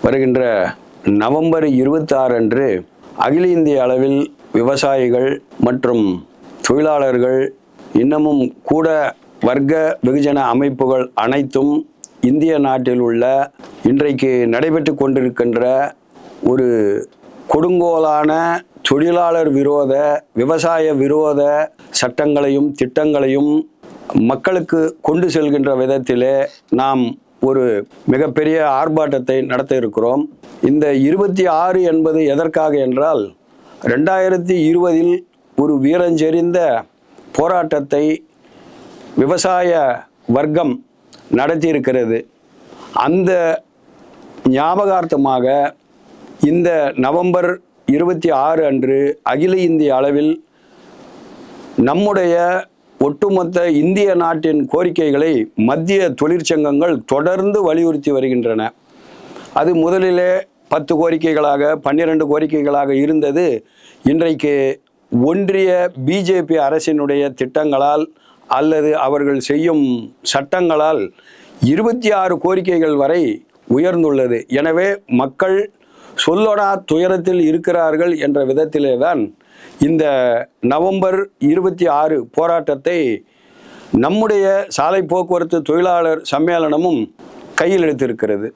வருகின்ற நவம்பர் 26 அன்று அகில இந்திய அளவில் விவசாயிகள் மற்றும் தொழிலாளர்கள் இன்னமும் கூட வர்க்க வெகுஜன அமைப்புகள் அனைத்தும் இந்திய நாட்டில் உள்ள இன்றைக்கு நடைபெற்று கொண்டிருக்கின்ற ஒரு கொடுங்கோலான தொழிலாளர் விரோத விவசாய விரோத சட்டங்களையும் திட்டங்களையும் மக்களுக்கு கொண்டு செல்கின்ற விதத்திலே நாம் ஒரு மிகப்பெரிய ஆர்ப்பாட்டத்தை நடத்த இருக்கிறோம். இந்த 26 என்பது எதற்காக என்றால் 2020 ஒரு வீரஞ்செறிந்த போராட்டத்தை விவசாய வர்க்கம் நடத்தியிருக்கிறது. அந்த ஞாபகார்த்தமாக இந்த நவம்பர் 26 அன்று அகில இந்திய அளவில் நம்முடைய ஒட்டுமொத்த இந்திய நாட்டின் கோரிக்கைகளை மத்திய தொழிற்சங்கங்கள் தொடர்ந்து வலியுறுத்தி வருகின்றன. அது முதலிலே 10 கோரிக்கைகளாக 12 கோரிக்கைகளாக இருந்தது. இன்றைக்கு ஒன்றிய பிஜேபி அரசினுடைய திட்டங்களால் அல்லது அவர்கள் செய்யும் சட்டங்களால் 26 கோரிக்கைகள் வரை உயர்ந்துள்ளது. எனவே மக்கள் சொல்லொணா துயரத்தில் இருக்கிறார்கள் என்ற விதத்திலே தான் இந்த நவம்பர் 26 போராட்டத்தை நம்முடைய சாலை போக்குவரத்து தொழிலாளர் சம்மேளனமும் கையில் எடுத்திருக்கிறது.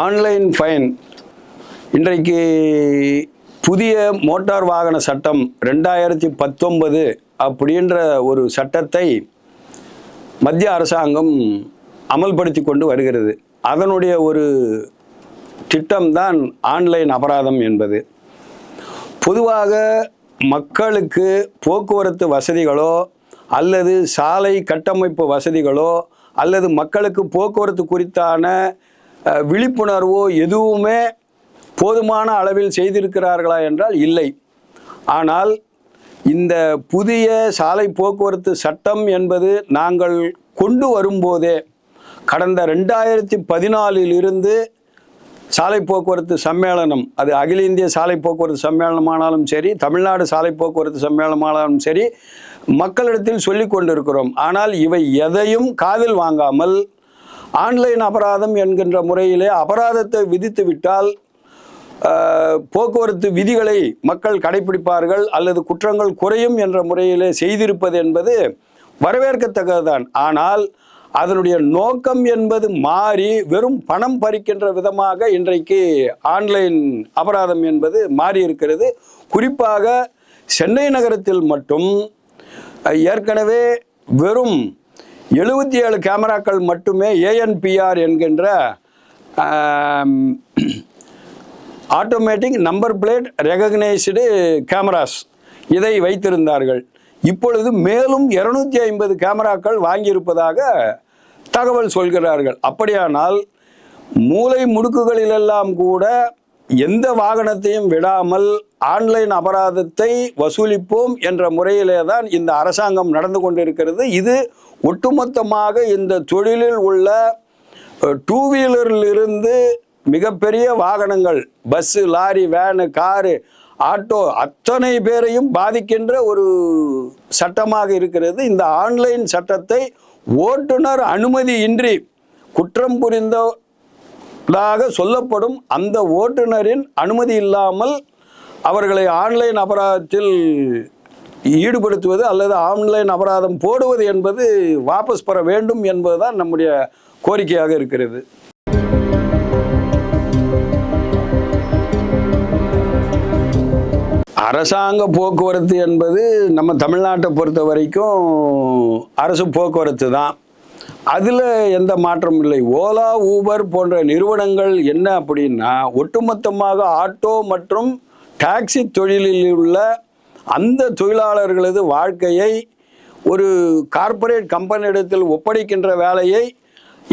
ஆன்லைன் ஃபைன் இன்றைக்கு புதிய மோட்டார் வாகன சட்டம் 2019 அப்படின்ற ஒரு சட்டத்தை மத்திய அரசாங்கம் அமல்படுத்தி கொண்டு வருகிறது. அதனுடைய ஒரு திட்டம்தான் ஆன்லைன் அபராதம் என்பது. பொதுவாக மக்களுக்கு போக்குவரத்து வசதிகளோ அல்லது சாலை கட்டமைப்பு வசதிகளோ அல்லது மக்களுக்கு போக்குவரத்து குறித்தான விழிப்புணர்வோ எதுவுமே போதுமான அளவில் செய்திருக்கிறார்களா என்றால் இல்லை. ஆனால் இந்த புதிய சாலை போக்குவரத்து சட்டம் என்பது நாங்கள் கொண்டு வரும்போதே கடந்த 2014 இருந்து சாலை போக்குவரத்து சம்மேளனம், அது அகில இந்திய சாலை போக்குவரத்து சம்மேளனமானாலும் சரி, தமிழ்நாடு சாலை போக்குவரத்து சம்மேளனமானாலும் சரி, மக்களிடத்தில் சொல்லி கொண்டிருக்கிறோம். ஆனால் இவை எதையும் காதில் வாங்காமல் ஆன்லைன் அபராதம் என்கின்ற முறையிலே அபராதத்தை விதித்து விட்டால் போக்குவரத்து விதிகளை மக்கள் கடைபிடிப்பார்கள் அல்லது குற்றங்கள் குறையும் என்ற முறையிலே செய்திருப்பது என்பது வரவேற்கத்தக்கதுதான். ஆனால் அதனுடைய நோக்கம் என்பது மாறி வெறும் பணம் பறிக்கின்ற விதமாக இன்றைக்கு ஆன்லைன் அபராதம் என்பது மாறி இருக்கிறது. குறிப்பாக சென்னை நகரத்தில் மட்டும் ஏற்கனவே வெறும் 77 கேமராக்கள் மட்டுமே ANPR என்கின்ற automatic number plate recognised cameras இதை வைத்திருந்தார்கள். இப்பொழுது மேலும் 250 கேமராக்கள் வாங்கியிருப்பதாக தகவல் சொல்கிறார்கள். அப்படியானால் மூலை முடுக்குகளிலெல்லாம் கூட எந்த வாகனத்தையும் விடாமல் ஆன்லைன் அபராதத்தை வசூலிப்போம் என்ற முறையிலே தான் இந்த அரசாங்கம் நடந்து கொண்டிருக்கிறது. இது ஒட்டுமொத்தமாக இந்த தொழிலில் உள்ள 2 வீலரிலிருந்து மிகப்பெரிய வாகனங்கள், bus, lorry, van, car, auto அத்தனை பேரையும் பாதிக்கின்ற ஒரு சட்டமாக இருக்கிறது. இந்த ஆன்லைன் சட்டத்தை ஓட்டுநர் அனுமதியின்றி குற்றம் புரிந்ததாக சொல்லப்படும் அந்த ஓட்டுநரின் அனுமதி இல்லாமல் அவர்களை ஆன்லைன் அபராதத்தில் ஈடுபடுத்துவது அல்லது ஆன்லைன் அபராதம் போடுவது என்பது வாபஸ் பெற வேண்டும் என்பதுதான் நம்முடைய கோரிக்கையாக இருக்கிறது. அரசாங்க போக்குவரத்து என்பது நம்ம தமிழ்நாட்டை பொறுத்த வரைக்கும் அரசு போக்குவரத்து தான். அதில் எந்த மாற்றமும் இல்லை. ஓலா, ஊபர் போன்ற நிறுவனங்கள் என்ன அப்படின்னா ஒட்டுமொத்தமாக ஆட்டோ மற்றும் டாக்ஸி தொழிலில் உள்ள அந்த தொழிலாளர்களது வாழ்க்கையை ஒரு கார்ப்பரேட் கம்பெனியிடத்தில் ஒப்படைக்கின்ற வேலையை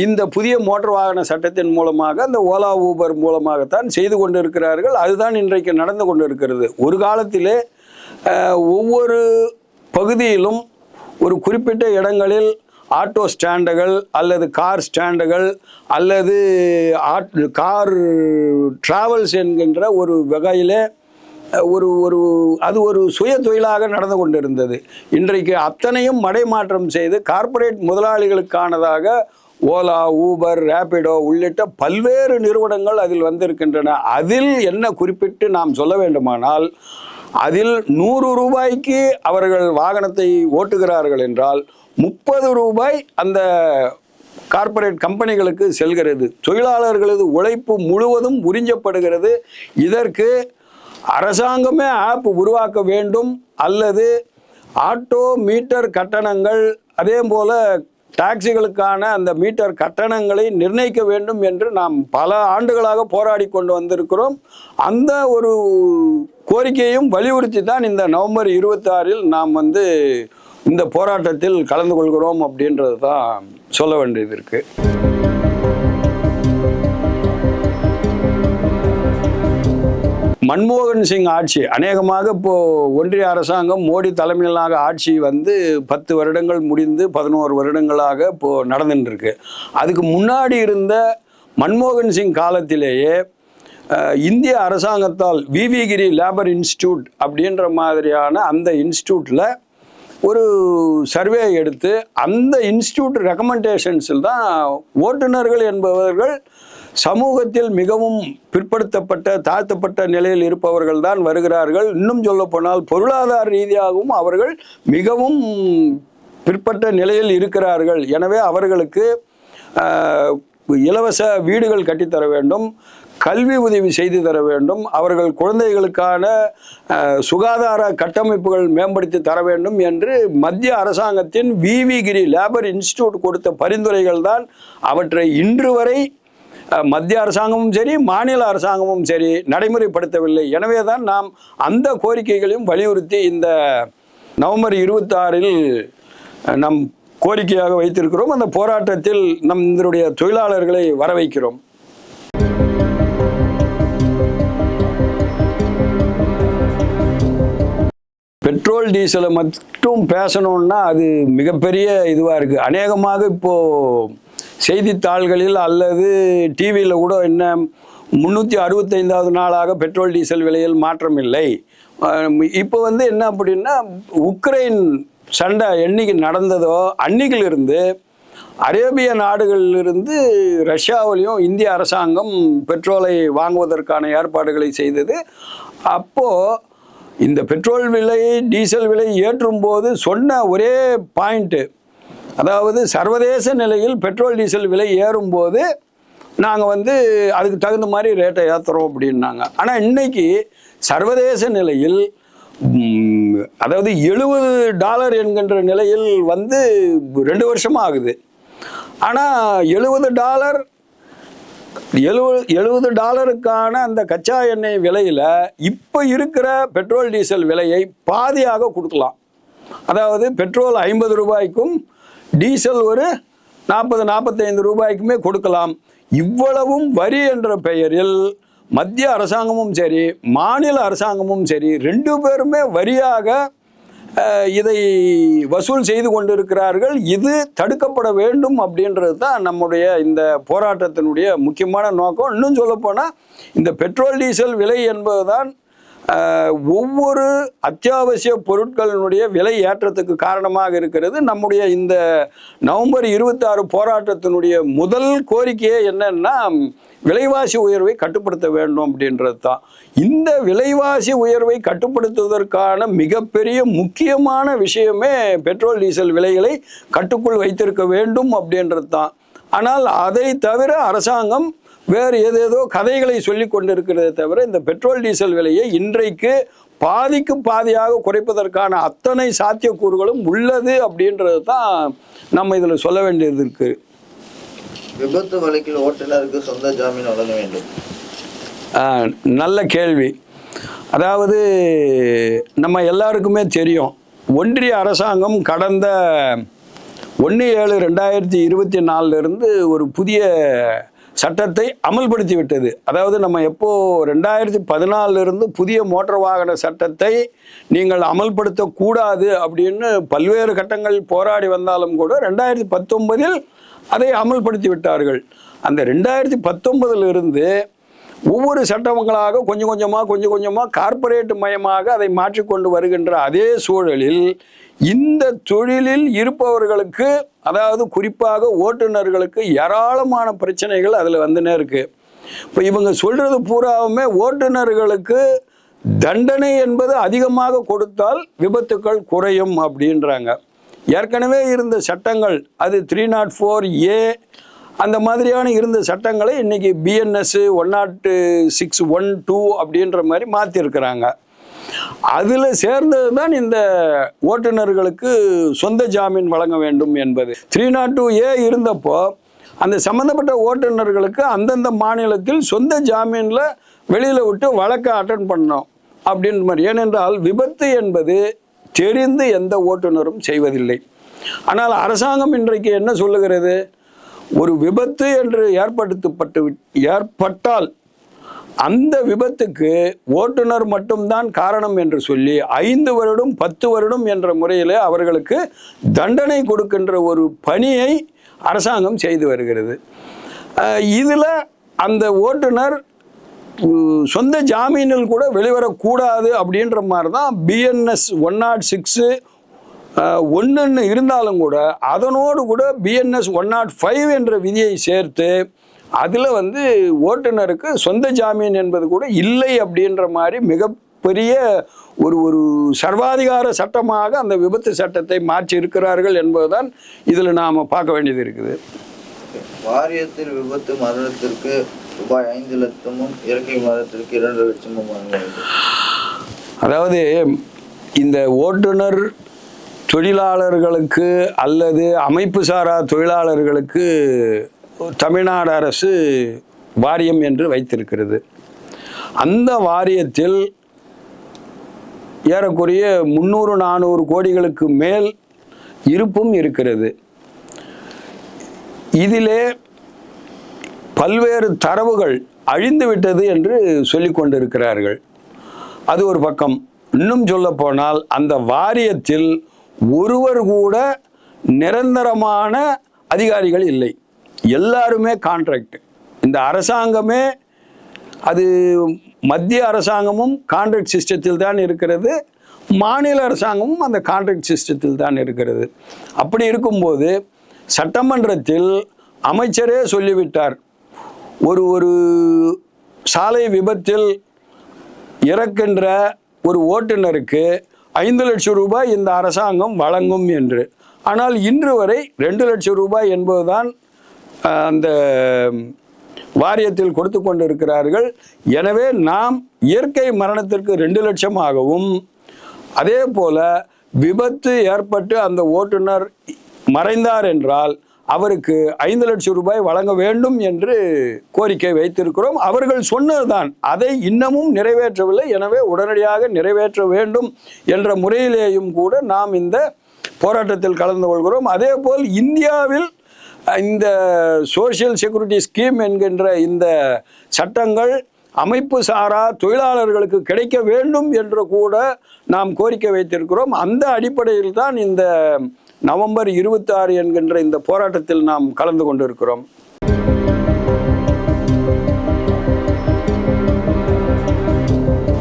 இந்த புதிய மோட்டார் வாகன சட்டத்தின் மூலமாக அந்த ஓலா, ஊபர் மூலமாகத்தான் செய்து கொண்டிருக்கிறார்கள். அதுதான் இன்றைக்கு நடந்து கொண்டிருக்கிறது. ஒரு காலத்திலே ஒவ்வொரு பகுதியிலும் ஒரு குறிப்பிட்ட இடங்களில் ஆட்டோ ஸ்டாண்டுகள் அல்லது கார் ஸ்டாண்டுகள் அல்லது கார் டிராவல்ஸ் என்கின்ற ஒரு வகையிலே ஒரு ஒரு அது ஒரு சுய தொழிலாக நடந்து கொண்டிருந்தது. இன்றைக்கு அத்தனையும் மடைமாற்றம் செய்து கார்ப்பரேட் முதலாளிகளுக்கானதாக ஓலா, ஊபர், ரேபிடோ உள்ளிட்ட பல்வேறு நிறுவனங்கள் அதில் வந்திருக்கின்றன. அதில் என்ன குறிப்பிட்டு நாம் சொல்ல வேண்டுமானால், அதில் 100 ரூபாய்க்கு அவர்கள் வாகனத்தை ஓட்டுகிறார்கள் என்றால் 30 ரூபாய் அந்த கார்ப்பரேட் கம்பெனிகளுக்கு செல்கிறது. தொழிலாளர்களது உழைப்பு முழுவதும் உறிஞ்சப்படுகிறது. இதற்கு அரசாங்கமே ஆப் உருவாக்க வேண்டும், அல்லது ஆட்டோ மீட்டர் கட்டணங்கள், அதே போல டாக்ஸிகளுக்கான அந்த மீட்டர் கட்டணங்களை நிர்ணயிக்க வேண்டும் என்று நாம் பல ஆண்டுகளாக போராடி கொண்டு வந்திருக்கிறோம். அந்த ஒரு கோரிக்கையும் வலியுறுத்தி தான் இந்த நவம்பர் 26 நாம் இந்த போராட்டத்தில் கலந்து கொள்கிறோம் அப்படின்றது தான் சொல்ல வேண்டியது இருக்கு. மன்மோகன் சிங் ஆட்சி அநேகமாக இப்போ ஒன்றிய அரசாங்கம் மோடி தலைமையிலாக ஆட்சி 10 வருடங்கள் முடிந்து 11 வருடங்களாக இப்போ நடந்துட்டு இருக்கு. அதுக்கு முன்னாடி இருந்த மன்மோகன் சிங் காலத்திலேயே இந்திய அரசாங்கத்தால் விவி கிரி லேபர் இன்ஸ்டியூட் அப்படின்ற மாதிரியான அந்த இன்ஸ்டியூட்டில் ஒரு சர்வே எடுத்து அந்த இன்ஸ்டியூட் ரெக்கமெண்டேஷன்ஸில் தான் ஓட்டுநர்கள் என்பவர்கள் சமூகத்தில் மிகவும் பிற்படுத்தப்பட்ட தாழ்த்தப்பட்ட நிலையில் இருப்பவர்கள் தான் வருகிறார்கள். இன்னும் சொல்லப்போனால் பொருளாதார ரீதியாகவும் அவர்கள் மிகவும் பிற்பட்ட நிலையில் இருக்கிறார்கள். எனவே அவர்களுக்கு இலவச வீடுகள் கட்டித்தர வேண்டும், கல்வி உதவி செய்து தர வேண்டும், அவர்கள் குழந்தைகளுக்கான சுகாதார கட்டமைப்புகள் மேம்படுத்தி தர வேண்டும் என்று மத்திய அரசாங்கத்தின் விவி கிரி லேபர் இன்ஸ்டியூட் கொடுத்த பரிந்துரைகள் தான். அவற்றை இன்று வரை மத்திய அரசாங்கமும் சரி மாநில அரசாங்கமும் சரி நடைமுறைப்படுத்தவில்லை. எனவே தான் நாம் அந்த கோரிக்கைகளையும் வலியுறுத்தி இந்த நவம்பர் 26 நம் கோரிக்கையாக வைத்திருக்கிறோம். அந்த போராட்டத்தில் இதனுடைய தொழிலாளர்களை வர வைக்கிறோம். பெட்ரோல் டீசலை மட்டும் பேசணும்னா அது மிகப்பெரிய இதுவாக இருக்குது. அநேகமாக இப்போது செய்தித்தாள்களில் அல்லது டிவியில் கூட என்ன 365வது நாளாக பெட்ரோல் டீசல் விலையில் மாற்றம் இல்லை. இப்போ என்ன அப்படின்னா, உக்ரைன் சண்டை என்னைக்கு நடந்ததோ அன்னைக்கிலிருந்து அரேபிய நாடுகளிலிருந்து ரஷ்யாவிலையும் இந்திய அரசாங்கம் பெட்ரோலை வாங்குவதற்கான ஏற்பாடுகளை செய்தது. அப்போது இந்த பெட்ரோல் விலை டீசல் விலை ஏற்றும் போது சொன்ன ஒரே பாயிண்ட்டு, அதாவது சர்வதேச நிலையில் பெட்ரோல் டீசல் விலை ஏறும்போது நாங்கள் அதுக்கு தகுந்த மாதிரி ரேட்டை ஏற்றுறோம் அப்படின்னாங்க. ஆனால் இன்னைக்கு சர்வதேச நிலையில் அதாவது $70 என்கின்ற நிலையில் 2 வருஷமாக ஆகுது. ஆனால் $70க்கான அந்த கச்சா எண்ணெய் விலையில் இப்போ இருக்கிற பெட்ரோல் டீசல் விலையை பாதியாக கொடுக்கலாம். அதாவது பெட்ரோல் 50 ரூபாய்க்கும் டீசல் ஒரு 40-45 ரூபாய்க்குமே கொடுக்கலாம். இவ்வளவும் வரி என்ற பெயரில் மத்திய அரசாங்கமும் சரி மாநில அரசாங்கமும் சரி 2 பேருமே வரியாக இதை வசூல் செய்து கொண்டிருக்கிறார்கள். இது தடுக்கப்பட வேண்டும் அப்படின்றது தான் நம்முடைய இந்த போராட்டத்தினுடைய முக்கியமான நோக்கம். இன்னும் சொல்லப்போனால் இந்த பெட்ரோல் டீசல் விலை என்பதுதான் ஒவ்வொரு அத்தியாவசிய பொருட்களினுடைய விலை ஏற்றத்துக்கு காரணமாக இருக்கிறது. நம்முடைய இந்த நவம்பர் 26 போராட்டத்தினுடைய முதல் கோரிக்கையே என்னன்னா, விலைவாசி உயர்வை கட்டுப்படுத்த வேண்டும் அப்படின்றது தான். இந்த விலைவாசி உயர்வை கட்டுப்படுத்துவதற்கான மிகப்பெரிய முக்கியமான விஷயமே பெட்ரோல் டீசல் விலைகளை கட்டுக்குள் வைத்திருக்க வேண்டும் அப்படின்றது தான். ஆனால் அதை தவிர அரசாங்கம் வேறு ஏதேதோ கதைகளை சொல்லி கொண்டிருக்கிறதே தவிர இந்த பெட்ரோல் டீசல் விலையை இன்றைக்கு பாதிக்கு பாதியாக குறைப்பதற்கான அத்தனை சாத்தியக்கூறுகளும் உள்ளது அப்படின்றது தான் நம்ம இதில் சொல்ல வேண்டியது இருக்கு. விபத்து வழக்கில் ஓட்டுநருக்கு சொந்த ஜாமீன் வழங்க வேண்டும். நல்ல கேள்வி. அதாவது நம்ம எல்லாருக்குமே தெரியும், ஒன்றிய அரசாங்கம் கடந்த 1/7/2024 ஒரு புதிய சட்டத்தை அமல்படுத்தி விட்டது. அதாவது நம்ம எப்போ 2014 புதிய மோட்டார் வாகன சட்டத்தை நீங்கள் அமல்படுத்தக்கூடாது அப்படின்னு பல்வேறு கட்டங்கள் போராடி வந்தாலும் கூட 2019 அதை அமல்படுத்தி விட்டார்கள். அந்த 2019 ஒவ்வொரு சட்டங்களாக கொஞ்சம் கொஞ்சமாக கார்ப்பரேட் மயமாக அதை மாற்றிக்கொண்டு வருகின்ற அதே சூழலில் இந்த தொழிலில் இருப்பவர்களுக்கு, அதாவது குறிப்பாக ஓட்டுநர்களுக்கு ஏராளமான பிரச்சனைகள் அதில் வந்துனே இருக்குது. இப்போ இவங்க சொல்கிறது பூராவுமே ஓட்டுநர்களுக்கு தண்டனை என்பது அதிகமாக கொடுத்தால் விபத்துக்கள் குறையும் அப்படின்றாங்க. ஏற்கனவே இருந்த சட்டங்கள், அது 304A அந்த மாதிரியான இருந்த சட்டங்களை இன்றைக்கி BNS 106(1)(2) அப்படின்ற மாதிரி மாற்றிருக்கிறாங்க. அதில் சேர்ந்தது தான் இந்த ஓட்டுநர்களுக்கு சொந்த ஜாமீன் வழங்க வேண்டும் என்பது. 302A இருந்தப்போ அந்த சம்மந்தப்பட்ட ஓட்டுநர்களுக்கு அந்தந்த மாநிலத்தில் சொந்த ஜாமீனில் வெளியில் விட்டு வழக்கை அட்டன் பண்ணோம் அப்படின்ற மாதிரி. ஏனென்றால் விபத்து என்பது தெரிந்து எந்த ஓட்டுநரும் செய்வதில்லை. ஆனால் அரசாங்கம் இன்றைக்கு என்ன சொல்லுகிறது? ஒரு விபத்து என்று ஏற்பட்டால் அந்த விபத்துக்கு ஓட்டுநர் மட்டும்தான் காரணம் என்று சொல்லி 5 வருடம் 10 வருடம் என்ற முறையில் அவர்களுக்கு தண்டனை கொடுக்கின்ற ஒரு பணியை அரசாங்கம் செய்து வருகிறது. இதில் அந்த ஓட்டுநர் சொந்த ஜாமீனில் கூட வெளிவரக்கூடாது அப்படின்ற மாதிரி தான் BNS 106(1) இருந்தாலும் கூட அதனோடு கூட BNS 105 என்ற விதியை சேர்த்து அதில் ஓட்டுநருக்கு சொந்த ஜாமீன் என்பது கூட இல்லை அப்படின்ற மாதிரி மிகப்பெரிய ஒரு சர்வாதிகார சட்டமாக அந்த விபத்து சட்டத்தை மாற்றி இருக்கிறார்கள் என்பதுதான் இதில் நாம் பார்க்க வேண்டியது இருக்குது. வாரியத்தில் விபத்து மரணத்திற்கு ரூபாய் 5 லட்சமும் இயற்கை மரணத்திற்கு 2 லட்சமும் வழங்க வேண்டும். அதாவது இந்த ஓட்டுநர் தொழிலாளர்களுக்கு அல்லது அமைப்பு சாரா தொழிலாளர்களுக்கு தமிழ்நாடு அரசு வாரியம் என்று வைத்திருக்கிறது. அந்த வாரியத்தில் ஏறக்குறைய 300-400 கோடிகளுக்கு மேல் இருப்பும் இருக்கிறது. இதிலே பல்வேறு தரவுகள் அழிந்து விட்டது என்று சொல்லிக் கொண்டிருக்கிறார்கள். அது ஒரு பக்கம். இன்னும் சொல்ல போனால் அந்த வாரியத்தில் ஒருவர் கூட நிரந்தரமான அதிகாரிகள் இல்லை. எல்லாருமே கான்ட்ராக்ட். இந்த அரசாங்கமே, அது மத்திய அரசாங்கமும் கான்ட்ராக்ட் சிஸ்டத்தில் தான் இருக்கிறது, மாநில அரசாங்கமும் அந்த கான்ட்ராக்ட் சிஸ்டத்தில் தான் இருக்கிறது. அப்படி இருக்கும்போது சட்டமன்றத்தில் அமைச்சரே சொல்லிவிட்டார், ஒரு சாலை விபத்தில் இறக்கின்ற ஒரு ஓட்டுநருக்கு 5 லட்சம் ரூபாய் இந்த அரசாங்கம் வழங்கும் என்று. ஆனால் இன்று வரை 2 லட்சம் ரூபாய் என்பதுதான் அந்த வாரியத்தில் கொடுத்து கொண்டிருக்கிறார்கள். எனவே நாம் இயற்கை மரணத்திற்கு 2 லட்சமாகவும், அதே போல விபத்து ஏற்பட்டு அந்த ஓட்டுநர் மறைந்தார் என்றால் அவருக்கு 5 லட்சம் ரூபாய் வழங்க வேண்டும் என்று கோரிக்கை வைத்திருக்கிறோம். அவர்கள் சொன்னதுதான், அதை இன்னமும் நிறைவேற்றவில்லை. எனவே உடனடியாக நிறைவேற்ற வேண்டும் என்ற முறையிலேயும் கூட நாம் இந்த போராட்டத்தில் கலந்து கொள்கிறோம். அதே போல் இந்தியாவில் இந்த சோஷியல் செக்யூரிட்டி ஸ்கீம் என்கின்ற இந்த சட்டங்கள் அமைப்பு சாரா தொழிலாளர்களுக்கு கிடைக்க வேண்டும் என்று கூட நாம் கோரிக்கை வைத்திருக்கிறோம். அந்த அடிப்படையில் தான் இந்த நவம்பர் 26 என்கின்ற இந்த போராட்டத்தில் நாம் கலந்து கொண்டிருக்கிறோம்.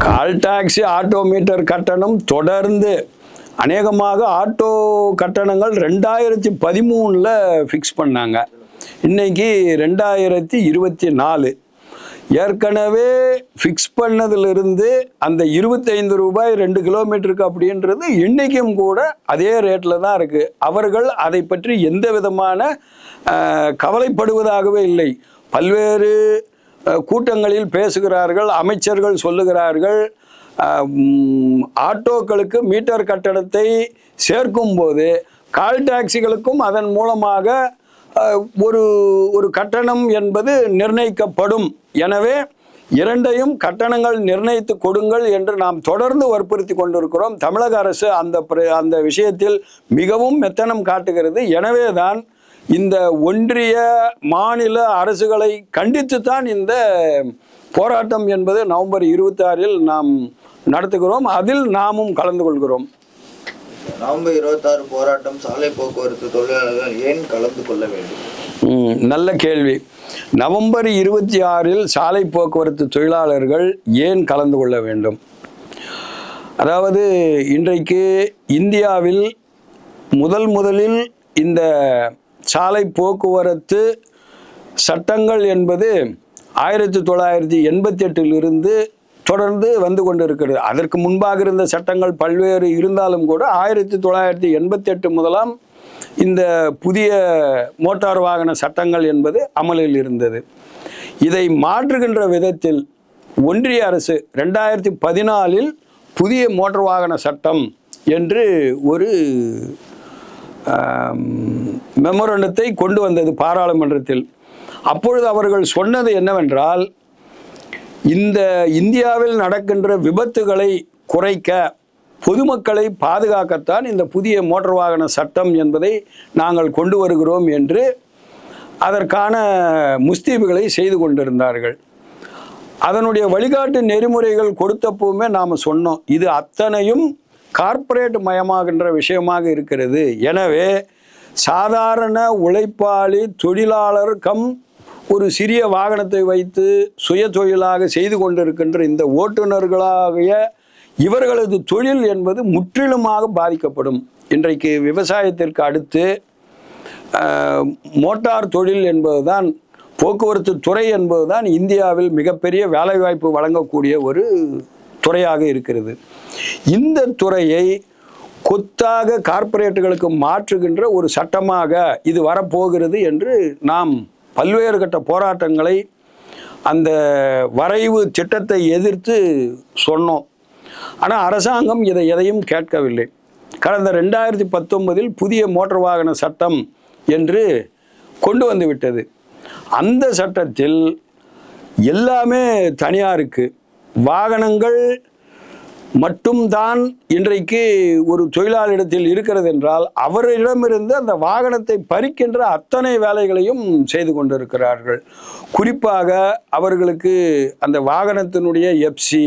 கால் டாக்ஸி, ஆட்டோ மீட்டர் கட்டணம் தொடர்ந்து அநேகமாக ஆட்டோ கட்டணங்கள் 2013 ஃபிக்ஸ் பண்ணாங்க. இன்னைக்கு 2024. ஏற்கனவே ஃபிக்ஸ் பண்ணதிலிருந்து அந்த 25 ரூபாய் 2 கிலோமீட்டருக்கு அப்படின்றது இன்றைக்கும் கூட அதே ரேட்டில் தான் இருக்குது. அவர்கள் அதை பற்றி எந்த விதமான கவலைப்படுவதாகவே இல்லை. பல்வேறு கூட்டங்களில் பேசுகிறார்கள், அமைச்சர்கள் சொல்லுகிறார்கள், ஆட்டோக்களுக்கு மீட்டர் கட்டணத்தை சேர்க்கும்போது கால் டாக்ஸிகளுக்கும் அதன் மூலமாக ஒரு கட்டணம் என்பது நிர்ணயிக்கப்படும். எனவே இரண்டையும் கட்டணங்கள் நிர்ணயித்து கொடுங்கள் என்று நாம் தொடர்ந்து வற்புறுத்தி கொண்டிருக்கிறோம். தமிழக அரசு அந்த விஷயத்தில் மிகவும் மெத்தனம் காட்டுகிறது. எனவே தான் இந்த ஒன்றிய மாநில அரசுகளை கண்டித்து தான் இந்த போராட்டம் என்பது நவம்பர் 26 நாம் நடத்துகிறோம். அதில் நாமும் கலந்து கொள்கிறோம். நவம்பர் 26 போராட்டம் சாலை போக்குவரத்து தொழிலாளர்கள் ஏன் கலந்து கொள்ள வேண்டும்? நல்ல கேள்வி. நவம்பர் 26 சாலை போக்குவரத்து தொழிலாளர்கள் ஏன் கலந்து கொள்ள வேண்டும்? அதாவது இன்றைக்கு இந்தியாவில் முதலில் இந்த சாலை போக்குவரத்து சட்டங்கள் என்பது 1988 தொடர்ந்து வந்து கொண்டிருக்கிறது. அதற்கு முன்பாக இருந்த சட்டங்கள் பல்வேறு இருந்தாலும் கூட 1988 முதலாம் இந்த புதிய மோட்டார் வாகன சட்டங்கள் என்பது அமலில் இருந்தது. இதை மாற்றுகின்ற விதத்தில் ஒன்றிய அரசு 2014 புதிய மோட்டார் வாகன சட்டம் என்று ஒரு மெமோரண்டத்தை கொண்டு வந்தது பாராளுமன்றத்தில். அப்பொழுது அவர்கள் சொன்னது என்னவென்றால், இந்த இந்தியாவில் நடக்கின்ற விபத்துகளை குறைக்க, பொதுமக்களை பாதுகாக்கத்தான் இந்த புதிய மோட்டார் வாகன சட்டம் என்பதை நாங்கள் கொண்டு வருகிறோம் என்று அதற்கான முஸ்தீபுகளை செய்து கொண்டிருந்தார்கள். அதனுடைய வழிகாட்டு நெறிமுறைகள் கொடுத்தப்போவுமே நாம் சொன்னோம், இது அத்தனையும் கார்ப்பரேட் மயமாகின்ற விஷயமாக இருக்கிறது. எனவே சாதாரண உழைப்பாளி தொழிலாளர் கம் ஒரு சிறிய வாகனத்தை வைத்து சுய தொழிலாக செய்து கொண்டிருக்கின்ற இந்த ஓட்டுநர்களாகிய இவர்களது தொழில் என்பது முற்றிலுமாக பாதிக்கப்படும். இன்றைக்கு விவசாயத்திற்கு அடுத்து மோட்டார் தொழில் என்பதுதான், போக்குவரத்து துறை என்பதுதான் இந்தியாவில் மிகப்பெரிய வேலைவாய்ப்பு வழங்கக்கூடிய ஒரு துறையாக இருக்கிறது. இந்த துறையை கொத்தாக கார்ப்பரேட்டுகளுக்கு மாற்றுகின்ற ஒரு சட்டமாக இது வரப்போகிறது என்று நாம் பல்வேறு கட்ட போராட்டங்களை அந்த வரைவு திட்டத்தை எதிர்த்து சொன்னோம். ஆனால் அரசாங்கம் இதை எதையும் கேட்கவில்லை. கடந்த 2019 புதிய மோட்டார் வாகன சட்டம் என்று கொண்டு வந்து விட்டது. அந்த சட்டத்தில் எல்லாமே தனியாருக்கு வாகனங்கள் மட்டும்தான் இன்றைக்கு ஒரு தொழிலாளரிடத்தில் இருக்கிறது என்றால், அவரிடமிருந்து அந்த வாகனத்தை பறிக்கின்ற அத்தனை வேலைகளையும் செய்து கொண்டிருக்கிறார்கள். குறிப்பாக அவர்களுக்கு அந்த வாகனத்தினுடைய எஃப்சி,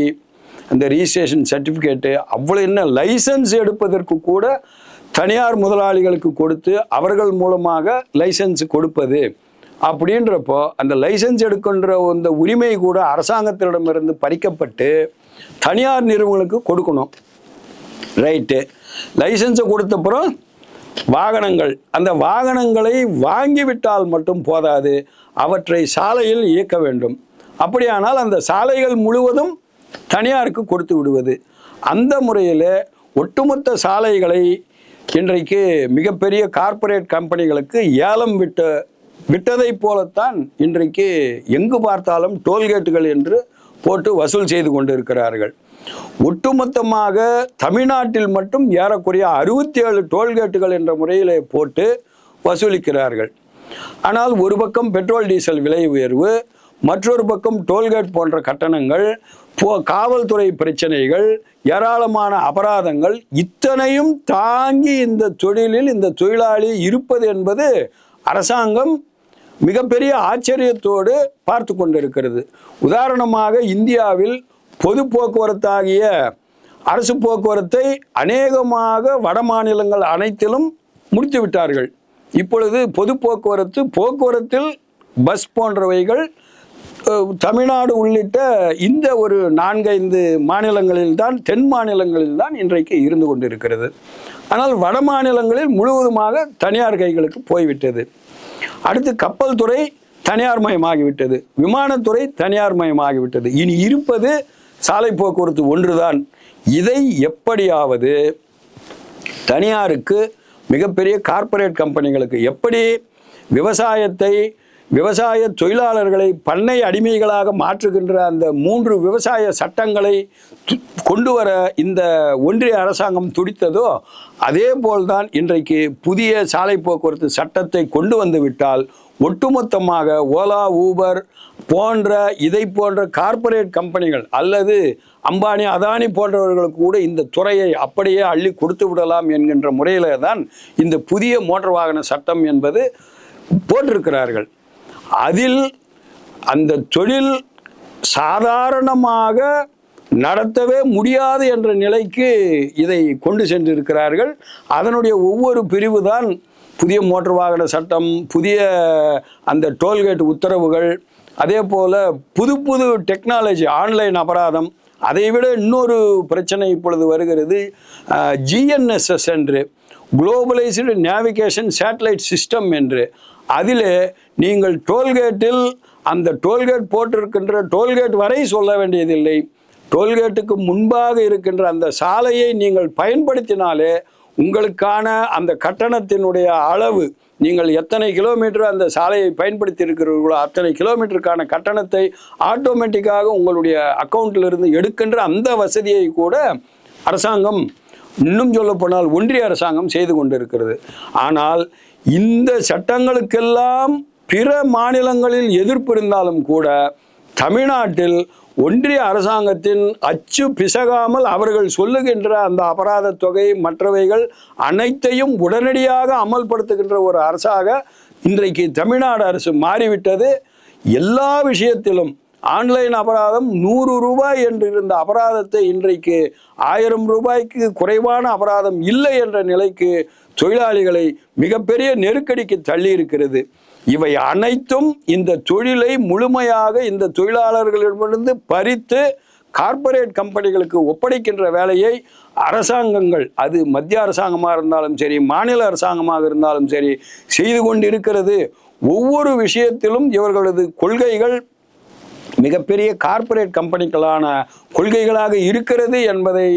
அந்த ரிஜிஸ்ட்ரேஷன் சர்டிஃபிகேட்டு, அவ்வளோ என்ன லைசன்ஸ் எடுப்பதற்கு கூட தனியார் முதலாளிகளுக்கு கொடுத்து அவர்கள் மூலமாக லைசன்ஸ் கொடுப்பது. அப்படின்றப்போ அந்த லைசன்ஸ் எடுக்கின்ற அந்த உரிமை கூட அரசாங்கத்திடமிருந்து பறிக்கப்பட்டு தனியார் நிறுவனங்களுக்கு கொடுக்கணும். ரைட்டு, லைசன்ஸை கொடுத்தப்புறம் வாகனங்கள், அந்த வாகனங்களை வாங்கிவிட்டால் மட்டும் போதாது, அவற்றை சாலையில் இயக்க வேண்டும். அப்படியானால் அந்த சாலைகள் முழுவதும் தனியாருக்கு கொடுத்து விடுவது. அந்த முறையில் ஒட்டுமொத்த சாலைகளை இன்றைக்கு மிகப்பெரிய கார்ப்பரேட் கம்பெனிகளுக்கு ஏலம் விட்டதை போலத்தான் இன்றைக்கு எங்கு பார்த்தாலும் டோல்கேட்டுகள் என்று போட்டு வசூல் செய்து கொண்டு இருக்கிறார்கள். ஒட்டுமொத்தமாக தமிழ்நாட்டில் மட்டும் ஏறக்குறைய 67 டோல்கேட்டுகள் என்ற முறையிலே போட்டு வசூலிக்கிறார்கள். ஆனால் ஒரு பக்கம் பெட்ரோல் டீசல் விலை உயர்வு, மற்றொரு பக்கம் டோல்கேட் போன்ற கட்டணங்கள், காவல்துறை பிரச்சனைகள், ஏராளமான அபராதங்கள், இத்தனையும் தாங்கி இந்த தொழிலில் இந்த தொழிலாளி இருப்பது என்பது அரசாங்கம் மிகப்பெரிய ஆச்சரியத்தோடு பார்த்து கொண்டிருக்கிறது. உதாரணமாக இந்தியாவில் பொது போக்குவரத்தாகிய அரசு போக்குவரத்தை அநேகமாக வட மாநிலங்கள் அனைத்திலும் முடித்து விட்டார்கள். இப்பொழுது பொது போக்குவரத்தில் பஸ் போன்றவைகள் தமிழ்நாடு உள்ளிட்ட இந்த ஒரு 4-5 மாநிலங்களில்தான், தென் மாநிலங்களில்தான் இன்றைக்கு இருந்து கொண்டிருக்கிறது. ஆனால் வட மாநிலங்களில் முழுவதுமாக தனியார் கைகளுக்கு போய்விட்டது. அடுத்து கப்பல் துறை தனியார் மயமாகிவிட்டது, விமானத்துறை தனியார் மயமாகிவிட்டது. இனி இருப்பது சாலை போக்குவரத்து ஒன்றுதான். இதை எப்படியாவது தனியாருக்கு, மிகப்பெரிய கார்ப்பரேட் கம்பெனிகளுக்கு, எப்படி விவசாய தொழிலாளர்களை பண்ணை அடிமைகளாக மாற்றுகின்ற அந்த 3 விவசாய சட்டங்களை கொண்டு வர இந்த ஒன்றிய அரசாங்கம் துடித்ததோ, அதே போல்தான் இன்றைக்கு புதிய சாலை போக்குவரத்து சட்டத்தை கொண்டு வந்து விட்டால் ஒட்டுமொத்தமாக ஓலா, ஊபர் இதை போன்ற கார்ப்பரேட் கம்பெனிகள் அல்லது அம்பானி, அதானி போன்றவர்களுக்கு கூட இந்த துறையை அப்படியே அள்ளி கொடுத்து விடலாம் என்கின்ற முறையில் தான் இந்த புதிய மோட்டார் வாகன சட்டம் என்பது போட்டிருக்கிறார்கள். அதில் அந்த தொழில் சாதாரணமாக நடத்தவே முடியாது என்ற நிலைக்கு இதை கொண்டு சென்றிருக்கிறார்கள். அதனுடைய ஒவ்வொரு பிரிவு தான் புதிய மோட்டார் வாகன சட்டம், புதிய அந்த டோல்கேட் உத்தரவுகள், அதே போல் புது புது டெக்னாலஜி, ஆன்லைன் அபராதம், அதைவிட இன்னொரு பிரச்சனை இப்பொழுது வருகிறது, ஜிஎன்எஸ்எஸ் என்று, குளோபலைஸ்டு நேவிகேஷன் சேட்டலைட் சிஸ்டம் என்று. அதில் நீங்கள் டோல்கேட்டில் அந்த டோல்கேட் போட்டிருக்கின்ற டோல்கேட் வரை சொல்ல வேண்டியதில்லை, டோல்கேட்டுக்கு முன்பாக இருக்கின்ற அந்த சாலையை நீங்கள் பயன்படுத்தினாலே உங்களுக்கான அந்த கட்டணத்தினுடைய அளவு, நீங்கள் எத்தனை கிலோமீட்டர் அந்த சாலையை பயன்படுத்தி இருக்கிறீர்களோ அத்தனை கிலோமீட்டருக்கான கட்டணத்தை ஆட்டோமேட்டிக்காக உங்களுடைய அக்கௌண்ட்டிலிருந்து எடுக்கின்ற அந்த வசதியை கூட அரசாங்கம், இன்னும் சொல்லப்போனால் ஒன்றிய அரசாங்கம் செய்து கொண்டிருக்கிறது. ஆனால் இந்த சட்டங்களுக்கெல்லாம் பிற மாநிலங்களில் எதிர்ப்பு இருந்தாலும் கூட தமிழ்நாட்டில் ஒன்றிய அரசாங்கத்தின் அச்சு பிசகாமல் அவர்கள் சொல்லுகின்ற அந்த அபராத தொகை மற்றவைகள் அனைத்தையும் உடனடியாக அமல்படுத்துகின்ற ஒரு அரசாக இன்றைக்கு தமிழ்நாடு அரசு மாறிவிட்டது. எல்லா விஷயத்திலும் ஆன்லைன் அபராதம் 100 ரூபாய் என்று இருந்த அபராதத்தை இன்றைக்கு 1000 ரூபாய்க்கு குறைவான அபராதம் இல்லை என்ற நிலைக்கு தொழிலாளிகளை மிகப்பெரிய நெருக்கடிக்கு தள்ளி இருக்கிறது. இவை அனைத்தும் இந்த தொழிலை முழுமையாக இந்த தொழிலாளர்களிடமிருந்து பறித்து கார்ப்பரேட் கம்பெனிகளுக்கு ஒப்படைக்கின்ற வேலையை அரசாங்கங்கள், அது மத்திய அரசாங்கமாக இருந்தாலும் சரி, மாநில அரசாங்கமாக இருந்தாலும் சரி, செய்து கொண்டிருக்கிறது. ஒவ்வொரு விஷயத்திலும் இவர்களது கொள்கைகள் மிகப்பெரிய கார்ப்பரேட் கம்பெனிகளான கொள்கைகளாக இருக்கிறது என்பதை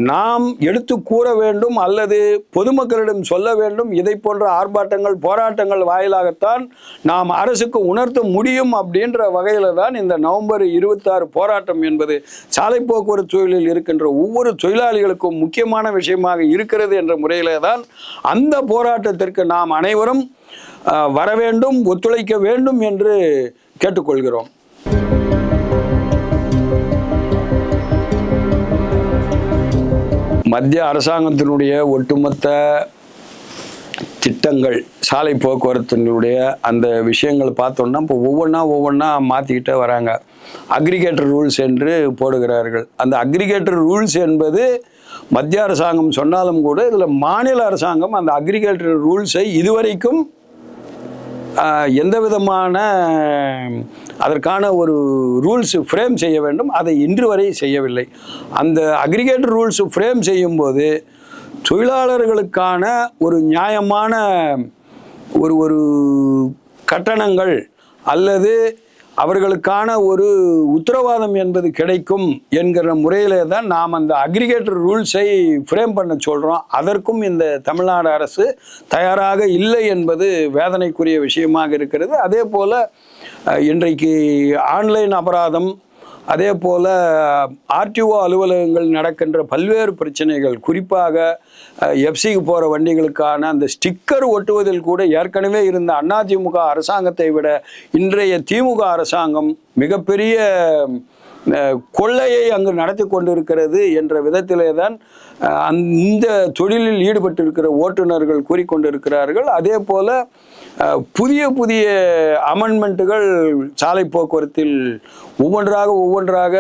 நாம் எடுத்து கூற வேண்டும், அல்லது பொதுமக்களிடம் சொல்ல வேண்டும். இதை போன்ற ஆர்ப்பாட்டங்கள், போராட்டங்கள் வாயிலாகத்தான் நாம் அரசுக்கு உணர்த்த முடியும். அப்படின்ற வகையில் தான் இந்த நவம்பர் 26 போராட்டம் என்பது சாலை போக்குவரத்து தொழிலில் இருக்கின்ற ஒவ்வொரு தொழிலாளிகளுக்கும் முக்கியமான விஷயமாக இருக்கிறது என்ற முறையிலே தான் அந்த போராட்டத்திற்கு நாம் அனைவரும் வர வேண்டும், ஒத்துழைக்க வேண்டும் என்று கேட்டுக்கொள்கிறோம். மத்திய அரசாங்கத்தினுடைய ஒட்டுமொத்த திட்டங்கள், சாலை போக்குவரத்தினுடைய அந்த விஷயங்கள் பார்த்தோம்னா இப்போ ஒவ்வொன்றா மாற்றிக்கிட்டே வராங்க. அக்ரிகேட்டர் ரூல்ஸ் என்று போடுகிறார்கள். அந்த அக்ரிகேட்டர் ரூல்ஸ் என்பது மத்திய அரசாங்கம் சொன்னாலும் கூட இதில் மாநில அரசாங்கம் அந்த அக்ரிகேட்டர் ரூல்ஸை இதுவரைக்கும் எந்த விதமான அதற்கான ஒரு ரூல்ஸ் ஃப்ரேம் செய்ய வேண்டும், அதை இன்று வரை செய்யவில்லை. அந்த அக்ரிகேட்டர் ரூல்ஸ் ஃப்ரேம் செய்யும்போது தொழிலாளர்களுக்கான ஒரு நியாயமான ஒரு கட்டணங்கள் அல்லது அவர்களுக்கான ஒரு உத்தரவாதம் என்பது கிடைக்கும் என்கிற முறையிலே தான் நாம் அந்த அக்ரிகேட்டர் ரூல்ஸை ஃப்ரேம் பண்ண சொல்கிறோம். அதற்கும் இந்த தமிழ்நாடு அரசு தயாராக இல்லை என்பது வேதனைக்குரிய விஷயமாக இருக்கிறது. அதே போல் இன்றைக்கு ஆன்லைன் அபராதம், அதே போல் ஆர்டிஓ அலுவலகங்கள் நடக்கின்ற பல்வேறு பிரச்சனைகள், குறிப்பாக எஃப்சிக்கு போகிற வண்டிகளுக்கான அந்த ஸ்டிக்கர் ஒட்டுவதில் கூட ஏற்கனவே இருந்த அதிமுக அரசாங்கத்தை விட இன்றைய திமுக அரசாங்கம் மிகப்பெரிய கொள்ளையை அங்கு நடத்தி கொண்டிருக்கிறது என்ற விதத்திலே தான் இந்த தொழிலில் ஈடுபட்டிருக்கிற ஓட்டுநர்கள் கூறிக்கொண்டிருக்கிறார்கள். அதே போல் புதிய அமெண்ட்மெண்ட்டுகள் சாலை போக்குவரத்தில் ஒவ்வொன்றாக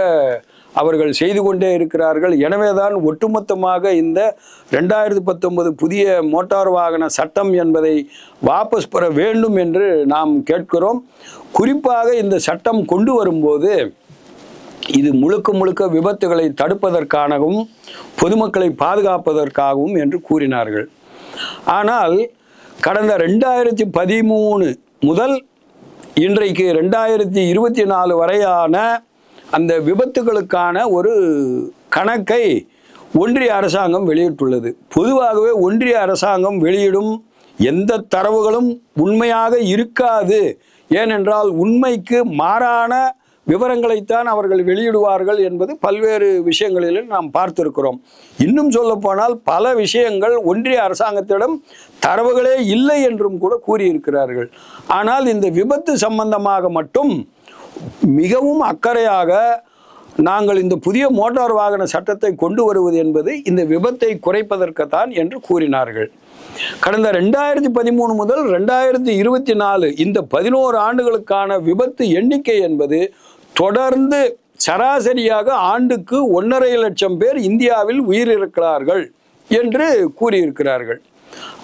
அவர்கள் செய்து கொண்டே இருக்கிறார்கள். எனவே தான் ஒட்டுமொத்தமாக இந்த 2019 புதிய மோட்டார் வாகன சட்டம் என்பதை வாபஸ் பெற வேண்டும் என்று நாம் கேட்கிறோம். குறிப்பாக இந்த சட்டம் கொண்டு வரும்போது இது முழுக்க விபத்துகளை தடுப்பதற்காகவும் பொதுமக்களை பாதுகாப்பதற்காகவும் என்று கூறினார்கள். ஆனால் கடந்த 2013 முதல் இன்றைக்கு 2024 வரையான அந்த விபத்துகளுக்கான ஒரு கணக்கை ஒன்றிய அரசாங்கம் வெளியிட்டுள்ளது. பொதுவாகவே ஒன்றிய அரசாங்கம் வெளியிடும் எந்த தரவுகளும் உண்மையாக இருக்காது. ஏனென்றால் உண்மைக்கு மாறான விவரங்களைத்தான் அவர்கள் வெளியிடுவார்கள் என்பது பல்வேறு விஷயங்களிலும் நாம் பார்த்திருக்கிறோம். இன்னும் சொல்லப்போனால் பல விஷயங்கள் ஒன்றிய அரசாங்கத்திடம் தரவுகளே இல்லை என்றும் கூட கூறியிருக்கிறார்கள். ஆனால் இந்த விபத்து சம்பந்தமாக மட்டும் மிகவும் அக்கறையாக நாங்கள் இந்த புதிய மோட்டார் வாகன சட்டத்தை கொண்டு வருவது என்பது இந்த விபத்தை குறைப்பதற்குத்தான் என்று கூறினார்கள். கடந்த 2013 முதல் 2024 இந்த 11 ஆண்டுகளுக்கான விபத்து எண்ணிக்கை என்பது தொடர்ந்து சராசரியாக ஆண்டுக்கு 1.5 லட்சம் பேர் இந்தியாவில் உயிரிழக்கிறார்கள் என்று கூறியிருக்கிறார்கள்.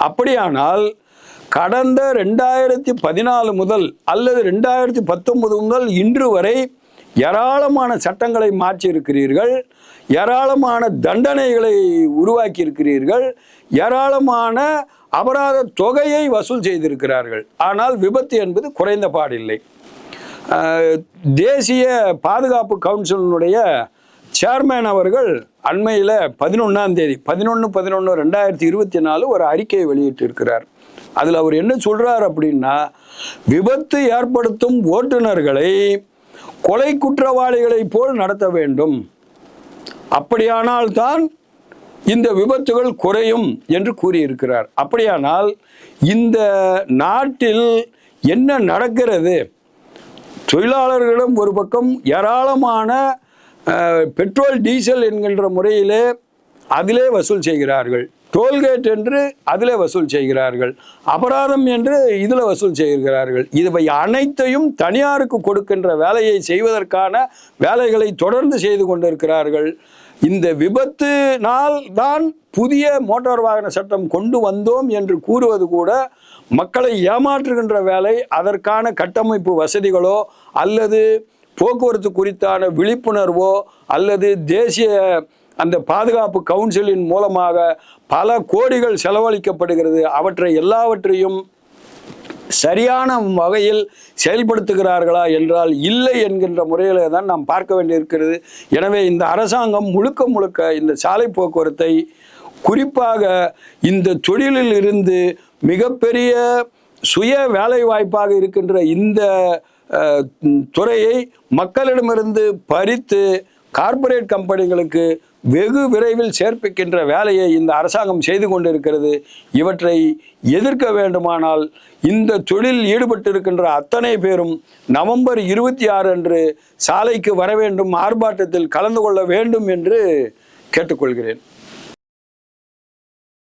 அப்படியானால் கடந்த 2014 முதல் அல்லது 2019 முதல் இன்று வரை ஏராளமான சட்டங்களை மாற்றி இருக்கிறீர்கள், ஏராளமான தண்டனைகளை உருவாக்கி இருக்கிறீர்கள், ஏராளமான அபராத தொகையை வசூல் செய்திருக்கிறார்கள். ஆனால் விபத்து என்பது குறைந்த பாடில்லை. தேசிய பாதுகாப்பு கவுன்சிலினுடைய சேர்மேன் அவர்கள் அண்மையில் 11ஆம் தேதி 11/11/2024 ஒரு அறிக்கையை வெளியிட்டிருக்கிறார். அதில் அவர் என்ன சொல்றார் அப்படின்னா, விபத்து ஏற்படுத்தும் ஓட்டுநர்களை கொலை குற்றவாளிகளை போல் நடத்த வேண்டும், அப்படியானால் தான் இந்த விபத்துகள் குறையும் என்று கூறியிருக்கிறார். அப்படியானால் இந்த நாட்டில் என்ன நடக்கிறது? தொழிலாளர்களிடம் ஒரு பக்கம் ஏராளமான பெட்ரோல் டீசல் என்கின்ற முறையிலே அதிலே வசூல் செய்கிறார்கள், டோல்கேட் என்று அதிலே வசூல் செய்கிறார்கள், அபராதம் என்று இதில் வசூல் செய்கிறார்கள். இவை அனைத்தையும் தனியாருக்கு கொடுக்கின்ற வேலையை செய்வதற்கான வேலைகளை தொடர்ந்து செய்து கொண்டிருக்கிறார்கள். இந்த விபத்தினால் தான் புதிய மோட்டார் வாகன சட்டம் கொண்டு வந்தோம் என்று கூறுவது கூட மக்களை ஏமாற்றுகின்ற வேலை. அதற்கான கட்டமைப்பு வசதிகளோ அல்லது போக்குவரத்து குறித்தான விழிப்புணர்வோ அல்லது தேசிய அந்த பாதுகாப்பு கவுன்சிலின் மூலமாக பல கோடிகள் செலவழிக்கப்படுகிறது. அவற்றை எல்லாவற்றையும் சரியான வகையில் செயல்படுத்துகிறார்களா என்றால் இல்லை என்கின்ற முறையில் தான் நாம் பார்க்க வேண்டியிருக்கிறது. எனவே இந்த அரசாங்கம் முழுக்க முழுக்க இந்த சாலை போக்குவரத்தை, குறிப்பாக இந்த தொழிலில் இருந்து மிகப்பெரிய சுய வேலை வாய்ப்பாக இருக்கின்ற இந்த துறையை மக்களிடமிருந்து பறித்து கார்ப்பரேட் கம்பெனிகளுக்கு வெகு விரைவில் சேர்ப்பிக்கின்ற வேலையை இந்த அரசாங்கம் செய்து கொண்டிருக்கிறது. இவற்றை எதிர்க்க வேண்டுமானால் இந்த தொழில் ஈடுபட்டிருக்கின்ற அத்தனை பேரும் நவம்பர் 26 அன்று சாலைக்கு வர வேண்டும், ஆர்ப்பாட்டத்தில் கலந்து கொள்ள வேண்டும் என்று கேட்டுக்கொள்கிறேன்.